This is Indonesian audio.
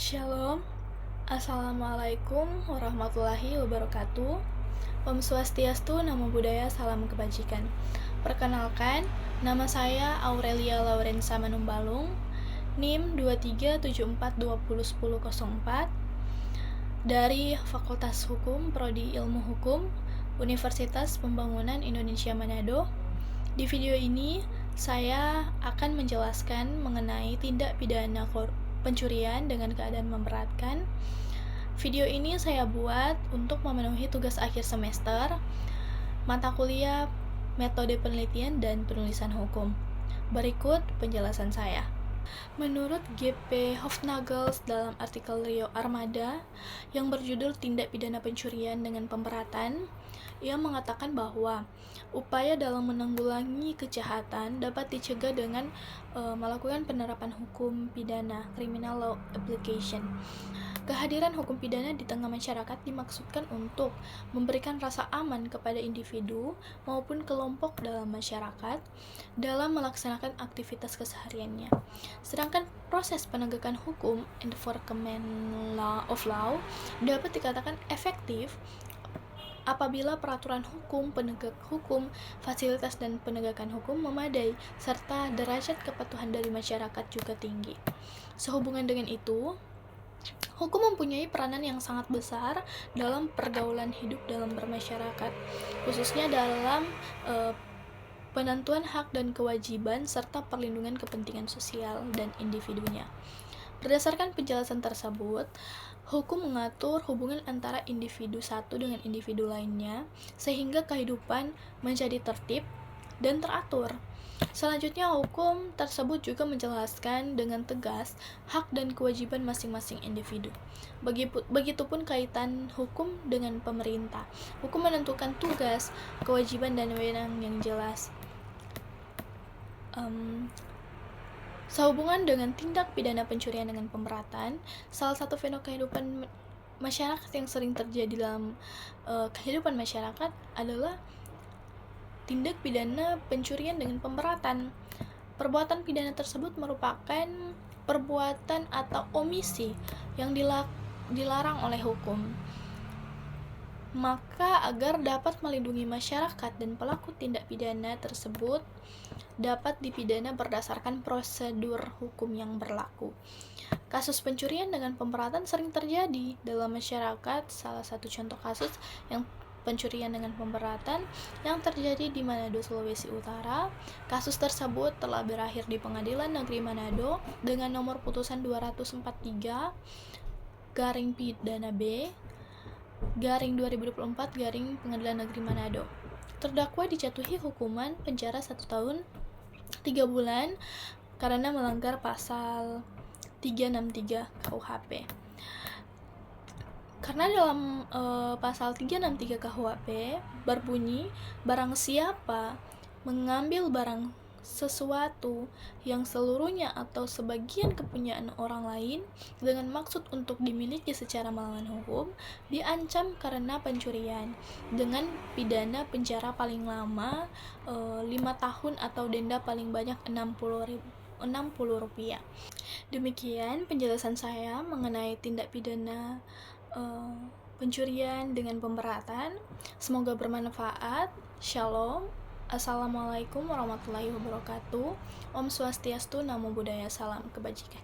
Shalom, Assalamualaikum warahmatullahi wabarakatuh. Om Swastiastu, Namo Buddhaya, Salam Kebajikan. Perkenalkan, nama saya Aurelia Laurensa Manumbalung, NIM 2374201004 dari Fakultas Hukum Prodi Ilmu Hukum Universitas Pembangunan Indonesia Manado. Di video ini, saya akan menjelaskan mengenai tindak pidana pencurian dengan keadaan memberatkan. Video ini saya buat untuk memenuhi tugas akhir semester, mata kuliah metode penelitian dan penulisan hukum. Berikut penjelasan saya. Menurut G.P. Hofnagels dalam artikel Rio Armada yang berjudul Tindak Pidana Pencurian dengan Pemberatan, ia mengatakan bahwa upaya dalam menanggulangi kejahatan dapat dicegah dengan melakukan penerapan hukum pidana (criminal law application). Kehadiran hukum pidana di tengah masyarakat dimaksudkan untuk memberikan rasa aman kepada individu maupun kelompok dalam masyarakat dalam melaksanakan aktivitas kesehariannya. Sedangkan proses penegakan hukum (enforcement of law) dapat dikatakan efektif apabila peraturan hukum, penegak hukum, fasilitas dan penegakan hukum memadai, serta derajat kepatuhan dari masyarakat juga tinggi. Sehubungan dengan itu, hukum mempunyai peranan yang sangat besar dalam pergaulan hidup dalam bermasyarakat, khususnya dalam penentuan hak dan kewajiban serta perlindungan kepentingan sosial dan individunya. Berdasarkan penjelasan tersebut, hukum mengatur hubungan antara individu satu dengan individu lainnya, sehingga kehidupan menjadi tertib dan teratur. Selanjutnya, hukum tersebut juga menjelaskan dengan tegas hak dan kewajiban masing-masing individu. Begitupun kaitan hukum dengan pemerintah. Hukum menentukan tugas, kewajiban, dan wewenang yang jelas. Sehubungan dengan tindak pidana pencurian dengan pemberatan, salah satu fenomena kehidupan masyarakat yang sering terjadi dalam kehidupan masyarakat adalah tindak pidana pencurian dengan pemberatan. Perbuatan pidana tersebut merupakan perbuatan atau omisi yang dilarang oleh hukum. Maka agar dapat melindungi masyarakat dan pelaku tindak pidana tersebut dapat dipidana berdasarkan prosedur hukum yang berlaku. Kasus pencurian dengan pemberatan sering terjadi dalam masyarakat. Salah satu contoh kasus yang pencurian dengan pemberatan yang terjadi di Manado, Sulawesi Utara. Kasus tersebut telah berakhir di Pengadilan Negeri Manado dengan nomor putusan 243/Pidana B/2024 Pengadilan Negeri Manado. Terdakwa dijatuhi hukuman penjara 1 tahun 3 bulan karena melanggar pasal 363 KUHP. Karena dalam pasal 363 KUHP berbunyi, barang siapa mengambil barang sesuatu yang seluruhnya atau sebagian kepunyaan orang lain dengan maksud untuk dimiliki secara melawan hukum, diancam karena pencurian dengan pidana penjara paling lama 5 tahun atau denda paling banyak Rp60.000. Demikian penjelasan saya mengenai tindak pidana pencurian dengan pemberatan. Semoga bermanfaat. Shalom. Assalamualaikum warahmatullahi wabarakatuh. Om Swastiastu, Namo Buddhaya, Salam Kebajikan.